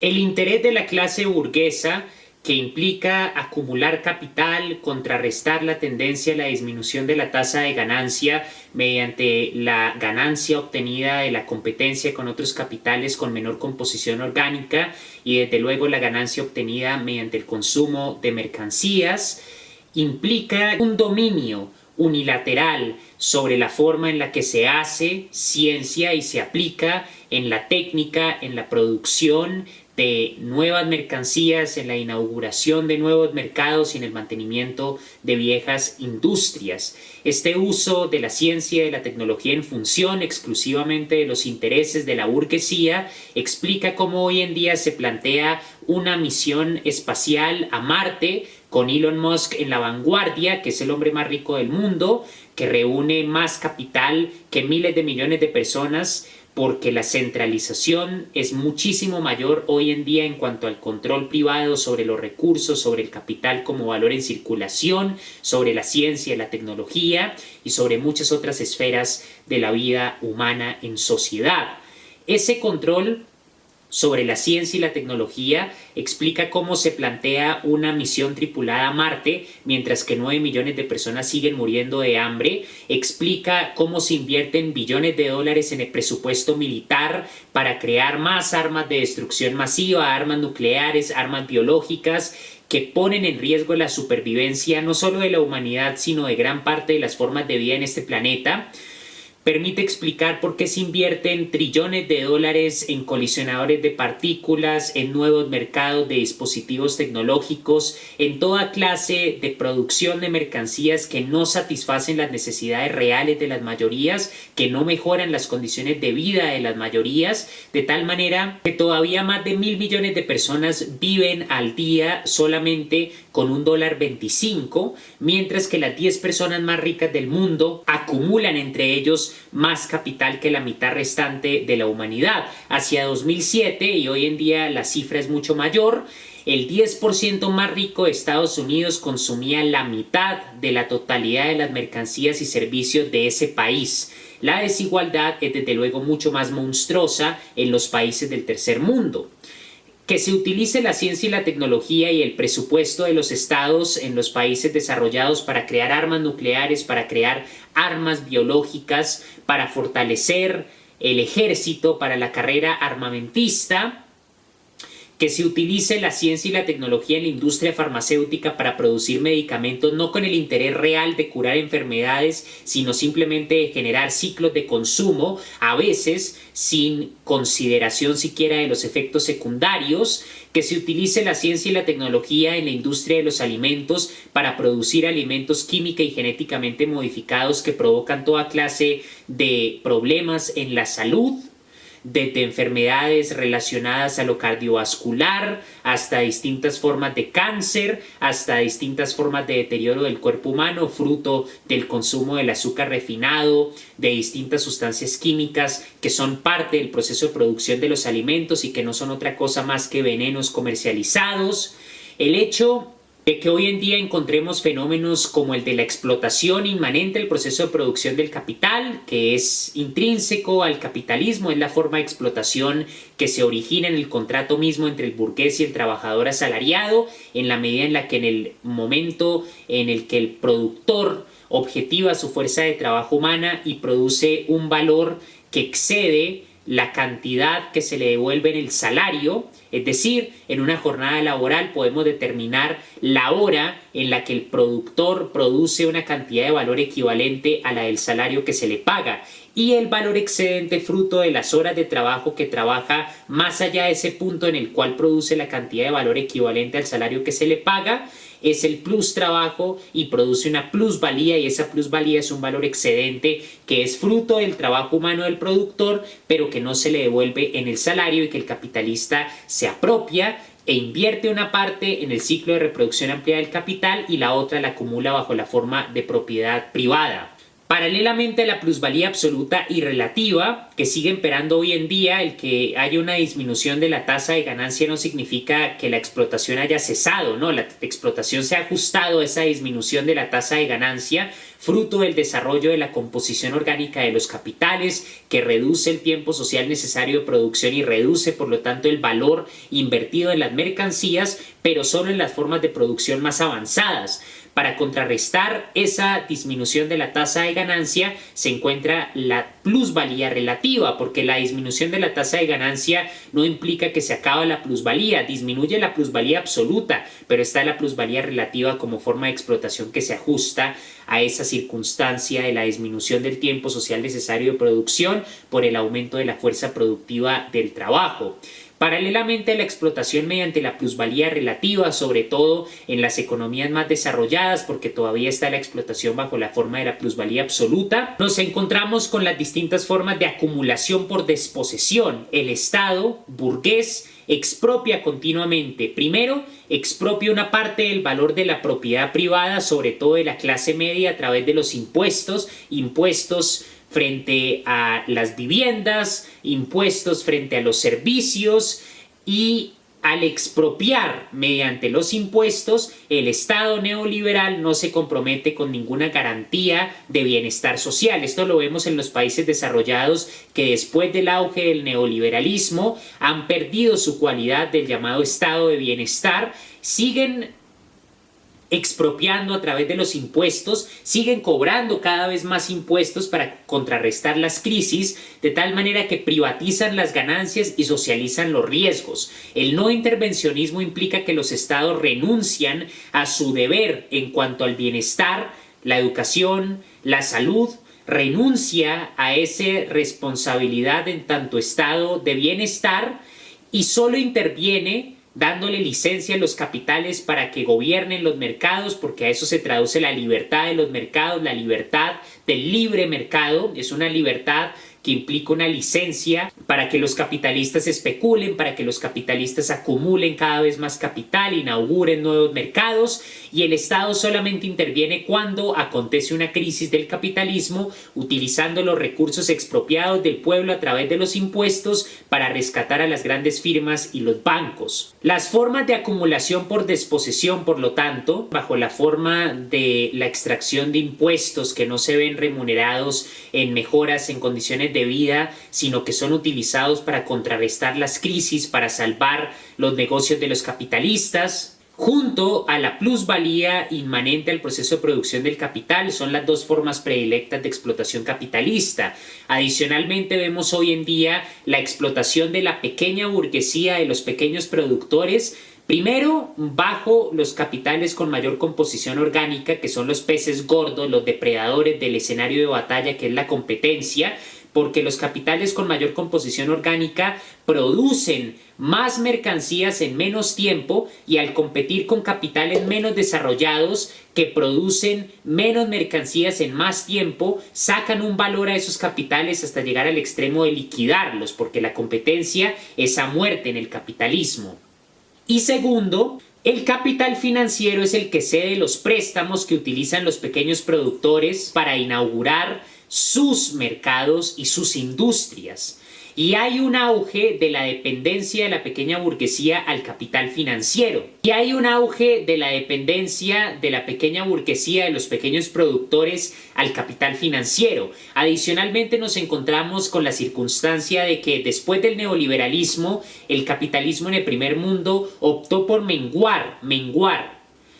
El interés de la clase burguesa, que implica acumular capital, contrarrestar la tendencia a la disminución de la tasa de ganancia mediante la ganancia obtenida de la competencia con otros capitales con menor composición orgánica y desde luego la ganancia obtenida mediante el consumo de mercancías, implica un dominio unilateral sobre la forma en la que se hace ciencia y se aplica en la técnica, en la producción de nuevas mercancías, en la inauguración de nuevos mercados y en el mantenimiento de viejas industrias. Este uso de la ciencia y de la tecnología en función exclusivamente de los intereses de la burguesía explica cómo hoy en día se plantea una misión espacial a Marte con Elon Musk en la vanguardia, que es el hombre más rico del mundo, que reúne más capital que miles de millones de personas, porque la centralización es muchísimo mayor hoy en día en cuanto al control privado sobre los recursos, sobre el capital como valor en circulación, sobre la ciencia y la tecnología y sobre muchas otras esferas de la vida humana en sociedad. Ese control sobre la ciencia y la tecnología explica cómo se plantea una misión tripulada a Marte mientras que 9 millones de personas siguen muriendo de hambre, explica cómo se invierten billones de dólares en el presupuesto militar para crear más armas de destrucción masiva, armas nucleares, armas biológicas que ponen en riesgo la supervivencia no solo de la humanidad sino de gran parte de las formas de vida en este planeta. Permite explicar por qué se invierten trillones de dólares en colisionadores de partículas, en nuevos mercados de dispositivos tecnológicos, en toda clase de producción de mercancías que no satisfacen las necesidades reales de las mayorías, que no mejoran las condiciones de vida de las mayorías, de tal manera que todavía más de 1.000 millones de personas viven al día solamente con $1.25, mientras que las 10 personas más ricas del mundo acumulan entre ellos más capital que la mitad restante de la humanidad. Hacia 2007, y hoy en día la cifra es mucho mayor, el 10% más rico de Estados Unidos consumía la mitad de la totalidad de las mercancías y servicios de ese país. La desigualdad es desde luego mucho más monstruosa en los países del tercer mundo. Que se utilice la ciencia y la tecnología y el presupuesto de los estados en los países desarrollados para crear armas nucleares, para crear armas biológicas, para fortalecer el ejército, para la carrera armamentista. Que se utilice la ciencia y la tecnología en la industria farmacéutica para producir medicamentos no con el interés real de curar enfermedades, sino simplemente de generar ciclos de consumo, a veces sin consideración siquiera de los efectos secundarios. Que se utilice la ciencia y la tecnología en la industria de los alimentos para producir alimentos química y genéticamente modificados que provocan toda clase de problemas en la salud, desde enfermedades relacionadas a lo cardiovascular, hasta distintas formas de cáncer, hasta distintas formas de deterioro del cuerpo humano, fruto del consumo del azúcar refinado, de distintas sustancias químicas que son parte del proceso de producción de los alimentos y que no son otra cosa más que venenos comercializados. El hecho de que hoy en día encontremos fenómenos como el de la explotación inmanente del proceso de producción del capital, que es intrínseco al capitalismo, es la forma de explotación que se origina en el contrato mismo entre el burgués y el trabajador asalariado, en la medida en la que en el momento en el que el productor objetiva su fuerza de trabajo humana y produce un valor que excede la cantidad que se le devuelve en el salario, es decir, en una jornada laboral podemos determinar la hora en la que el productor produce una cantidad de valor equivalente a la del salario que se le paga y el valor excedente fruto de las horas de trabajo que trabaja más allá de ese punto en el cual produce la cantidad de valor equivalente al salario que se le paga es el plus trabajo y produce una plusvalía, y esa plusvalía es un valor excedente que es fruto del trabajo humano del productor pero que no se le devuelve en el salario y que el capitalista se apropia e invierte una parte en el ciclo de reproducción amplia del capital y la otra la acumula bajo la forma de propiedad privada. Paralelamente a la plusvalía absoluta y relativa, que sigue imperando hoy en día, el que haya una disminución de la tasa de ganancia no significa que la explotación haya cesado, ¿no? La explotación se ha ajustado a esa disminución de la tasa de ganancia, fruto del desarrollo de la composición orgánica de los capitales, que reduce el tiempo social necesario de producción y reduce, por lo tanto, el valor invertido en las mercancías, pero solo en las formas de producción más avanzadas. Para contrarrestar esa disminución de la tasa de ganancia se encuentra la plusvalía relativa, porque la disminución de la tasa de ganancia no implica que se acaba la plusvalía, disminuye la plusvalía absoluta, pero está la plusvalía relativa como forma de explotación que se ajusta a esa circunstancia de la disminución del tiempo social necesario de producción por el aumento de la fuerza productiva del trabajo. Paralelamente a la explotación mediante la plusvalía relativa, sobre todo en las economías más desarrolladas, porque todavía está la explotación bajo la forma de la plusvalía absoluta, nos encontramos con las distintas formas de acumulación por desposesión. El Estado burgués expropia continuamente. Primero, expropia una parte del valor de la propiedad privada, sobre todo de la clase media, a través de los impuestos frente a las viviendas, impuestos frente a los servicios, y al expropiar mediante los impuestos, el Estado neoliberal no se compromete con ninguna garantía de bienestar social. Esto lo vemos en los países desarrollados que después del auge del neoliberalismo han perdido su cualidad del llamado estado de bienestar, siguen expropiando a través de los impuestos, siguen cobrando cada vez más impuestos para contrarrestar las crisis, de tal manera que privatizan las ganancias y socializan los riesgos. El no intervencionismo implica que los estados renuncian a su deber en cuanto al bienestar, la educación, la salud, renuncia a esa responsabilidad en tanto estado de bienestar y solo interviene dándole licencia a los capitales para que gobiernen los mercados, porque a eso se traduce la libertad de los mercados, la libertad del libre mercado. Es una libertad que implica una licencia para que los capitalistas especulen, para que los capitalistas acumulen cada vez más capital, inauguren nuevos mercados, y el Estado solamente interviene cuando acontece una crisis del capitalismo, utilizando los recursos expropiados del pueblo a través de los impuestos para rescatar a las grandes firmas y los bancos. Las formas de acumulación por desposesión, por lo tanto, bajo la forma de la extracción de impuestos que no se ven remunerados en mejoras en condiciones de vida, sino que son utilizados para contrarrestar las crisis, para salvar los negocios de los capitalistas, junto a la plusvalía inmanente al proceso de producción del capital, son las dos formas predilectas de explotación capitalista. Adicionalmente, vemos hoy en día la explotación de la pequeña burguesía, de los pequeños productores, primero bajo los capitales con mayor composición orgánica, que son los peces gordos, los depredadores del escenario de batalla, que es la competencia, porque los capitales con mayor composición orgánica producen más mercancías en menos tiempo, y al competir con capitales menos desarrollados que producen menos mercancías en más tiempo, sacan un valor a esos capitales hasta llegar al extremo de liquidarlos, porque la competencia es a muerte en el capitalismo. Y segundo, el capital financiero es el que cede los préstamos que utilizan los pequeños productores para inaugurar sus mercados y sus industrias. Y hay un auge de la dependencia de la pequeña burguesía al capital financiero. Y hay un auge de la dependencia de la pequeña burguesía, de los pequeños productores, al capital financiero. Adicionalmente, nos encontramos con la circunstancia de que después del neoliberalismo, el capitalismo en el primer mundo optó por menguar,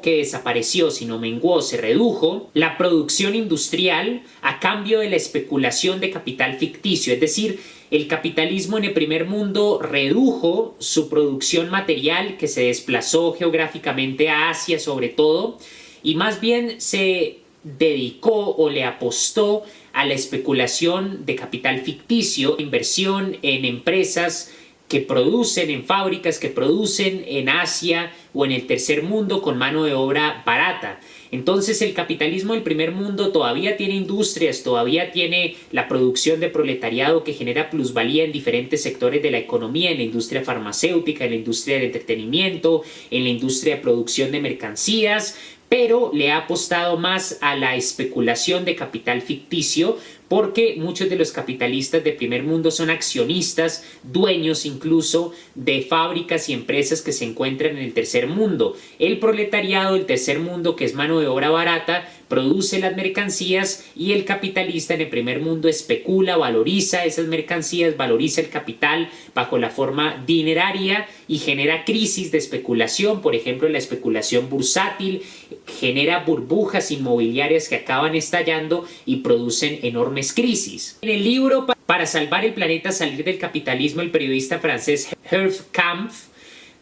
que desapareció, sino menguó, se redujo la producción industrial a cambio de la especulación de capital ficticio. Es decir, el capitalismo en el primer mundo redujo su producción material, que se desplazó geográficamente a Asia sobre todo, y más bien se dedicó o le apostó a la especulación de capital ficticio, inversión en empresas que producen, en fábricas que producen en Asia o en el tercer mundo con mano de obra barata. Entonces el capitalismo del primer mundo todavía tiene industrias, todavía tiene la producción de proletariado que genera plusvalía en diferentes sectores de la economía, en la industria farmacéutica, en la industria del entretenimiento, en la industria de producción de mercancías, pero le ha apostado más a la especulación de capital ficticio, porque muchos de los capitalistas de primer mundo son accionistas, dueños incluso de fábricas y empresas que se encuentran en el tercer mundo. El proletariado del tercer mundo, que es mano de obra barata, produce las mercancías, y el capitalista en el primer mundo especula, valoriza esas mercancías, valoriza el capital bajo la forma dineraria y genera crisis de especulación. Por ejemplo, la especulación bursátil genera burbujas inmobiliarias que acaban estallando y producen enormes crisis. En el libro Para salvar el planeta, salir del capitalismo, el periodista francés Hervé Kampf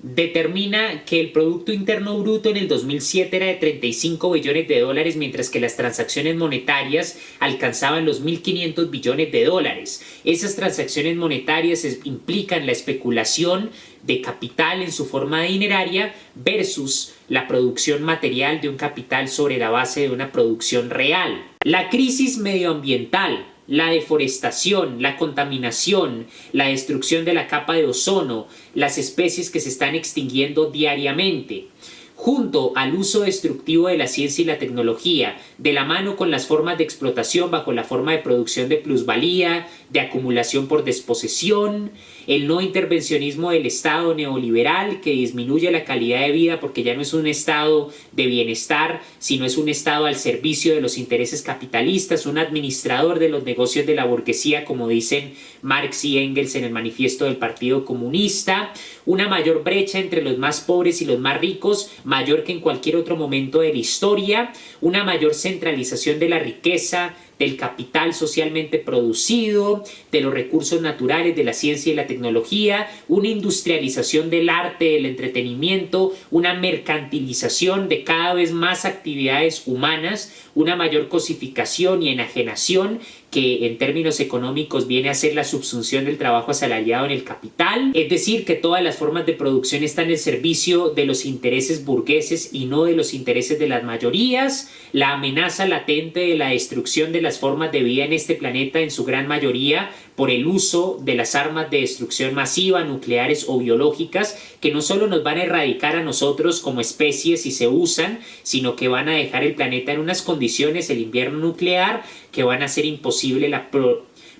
determina que el Producto Interno Bruto en el 2007 era de 35 billones de dólares, mientras que las transacciones monetarias alcanzaban los 1.500 billones de dólares. Esas transacciones monetarias implican la especulación de capital en su forma dineraria versus la producción material de un capital sobre la base de una producción real. La crisis medioambiental, la deforestación, la contaminación, la destrucción de la capa de ozono, las especies que se están extinguiendo diariamente, junto al uso destructivo de la ciencia y la tecnología, de la mano con las formas de explotación bajo la forma de producción de plusvalía, de acumulación por desposesión, el no intervencionismo del Estado neoliberal que disminuye la calidad de vida porque ya no es un estado de bienestar, sino es un estado al servicio de los intereses capitalistas, un administrador de los negocios de la burguesía, como dicen Marx y Engels en el manifiesto del Partido Comunista, una mayor brecha entre los más pobres y los más ricos, mayor que en cualquier otro momento de la historia, una mayor centralización de la riqueza, del capital socialmente producido, de los recursos naturales, de la ciencia y la tecnología, una industrialización del arte, del entretenimiento, una mercantilización de cada vez más actividades humanas, una mayor cosificación y enajenación que en términos económicos viene a ser la subsunción del trabajo asalariado en el capital, es decir, que todas las formas de producción están al servicio de los intereses burgueses y no de los intereses de las mayorías, la amenaza latente de la destrucción de las formas de vida en este planeta en su gran mayoría por el uso de las armas de destrucción masiva, nucleares o biológicas, que no solo nos van a erradicar a nosotros como especie si se usan, sino que van a dejar el planeta en unas condiciones, el invierno nuclear, que van a hacer imposible la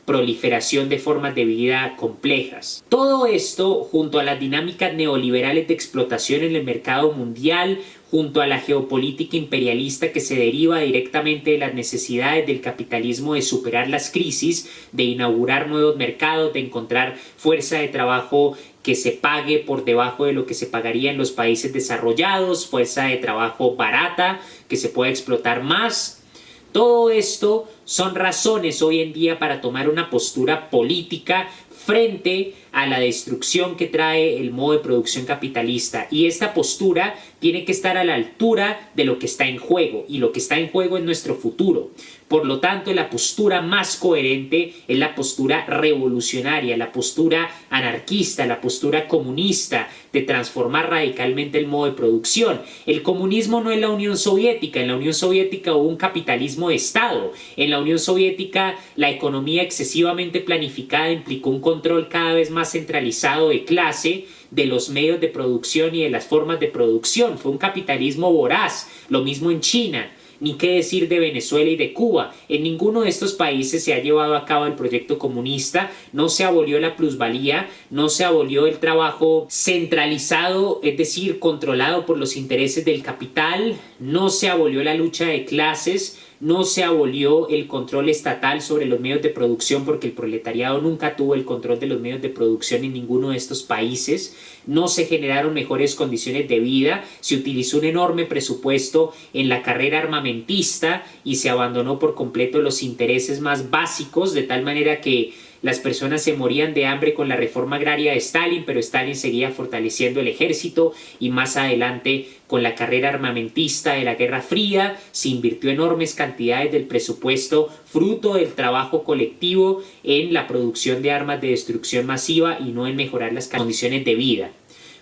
proliferación de formas de vida complejas. Todo esto, junto a las dinámicas neoliberales de explotación en el mercado mundial, junto a la geopolítica imperialista que se deriva directamente de las necesidades del capitalismo de superar las crisis, de inaugurar nuevos mercados, de encontrar fuerza de trabajo que se pague por debajo de lo que se pagaría en los países desarrollados, fuerza de trabajo barata que se pueda explotar más. Todo esto son razones hoy en día para tomar una postura política frente a la destrucción que trae el modo de producción capitalista, y esta postura tiene que estar a la altura de lo que está en juego, y lo que está en juego es nuestro futuro. Por lo tanto, la postura más coherente es la postura revolucionaria, la postura anarquista, la postura comunista, de transformar radicalmente el modo de producción. El comunismo no es la Unión Soviética. En la Unión Soviética hubo un capitalismo de Estado. En la Unión Soviética la economía excesivamente planificada implicó un control cada vez más centralizado de clase, de los medios de producción y de las formas de producción. Fue un capitalismo voraz. Lo mismo en China. Ni qué decir de Venezuela y de Cuba. En ninguno de estos países se ha llevado a cabo el proyecto comunista, no se abolió la plusvalía, no se abolió el trabajo centralizado, es decir, controlado por los intereses del capital, no se abolió la lucha de clases, no se abolió el control estatal sobre los medios de producción, porque el proletariado nunca tuvo el control de los medios de producción en ninguno de estos países, no se generaron mejores condiciones de vida, se utilizó un enorme presupuesto en la carrera armamentista y se abandonó por completo los intereses más básicos, de tal manera que las personas se morían de hambre con la reforma agraria de Stalin, pero Stalin seguía fortaleciendo el ejército, y más adelante con la carrera armamentista de la Guerra Fría se invirtió enormes cantidades del presupuesto fruto del trabajo colectivo en la producción de armas de destrucción masiva y no en mejorar las condiciones de vida.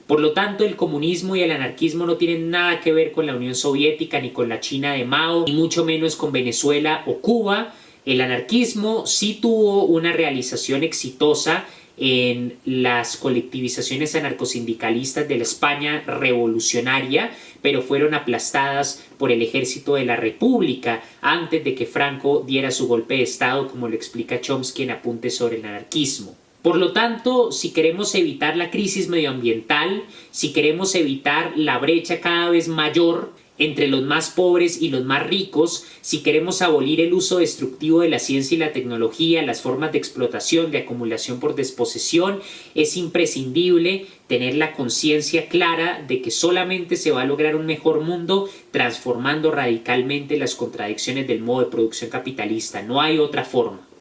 Por lo tanto, el comunismo y el anarquismo no tienen nada que ver con la Unión Soviética, ni con la China de Mao, ni mucho menos con Venezuela o Cuba. El anarquismo sí tuvo una realización exitosa en las colectivizaciones anarcosindicalistas de la España revolucionaria, pero fueron aplastadas por el ejército de la República antes de que Franco diera su golpe de Estado, como lo explica Chomsky en Apuntes sobre el anarquismo. Por lo tanto, si queremos evitar la crisis medioambiental, si queremos evitar la brecha cada vez mayor entre los más pobres y los más ricos, si queremos abolir el uso destructivo de la ciencia y la tecnología, las formas de explotación, de acumulación por desposesión, es imprescindible tener la conciencia clara de que solamente se va a lograr un mejor mundo transformando radicalmente las contradicciones del modo de producción capitalista. No hay otra forma.